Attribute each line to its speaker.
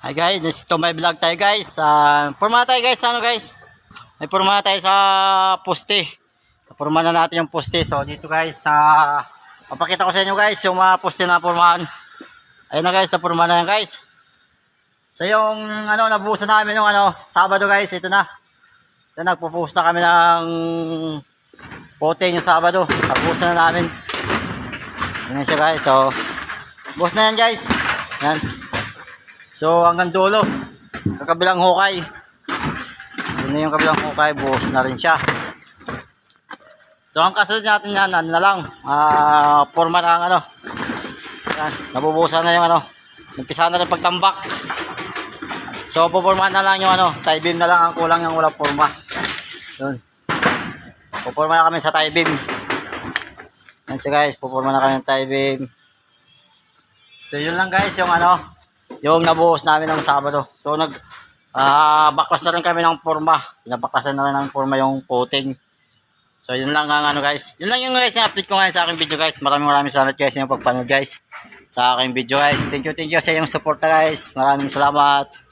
Speaker 1: Hi guys, this is to my vlog tayo guys. Porma tayo guys, ano guys? May porma tayo sa poste. Porma na natin yung poste. So dito guys, papakita ko sa inyo guys yung mga poste na pormahan. Ayun na guys, porma na yan guys. So yung nabuhusan namin yung Sabado guys, ito na. Ito nagpo-post na kami ng poteng yung Sabado. Nabuhusan na namin. Yan siya guys. So buhos na yan guys. Yan. So hanggang dulo, kabilang hukay. So na yung kabilang hukay, buhos na rin siya. So ang kasunod natin yan, na lang, forma ng yan, nabubuhusan na yung umpisa na rin pagtambak. So pupormahan na lang yung tie beam na lang ang kulang, yung walang forma. Yun. Puporma na kami sa tie beam. Yan siya guys, puporma na kami ng tie beam. So yun lang guys, yung nabuhos namin ng Sabado. So baklas na rin kami ng forma. Pinabaklasan na rin ng forma yung coating. So yun lang ang guys. Yun lang yung guys yung update ko ngayon sa aking video guys. Maraming salamat guys yung pagpanood guys sa aking video guys. Thank you sa inyong support guys. Maraming salamat.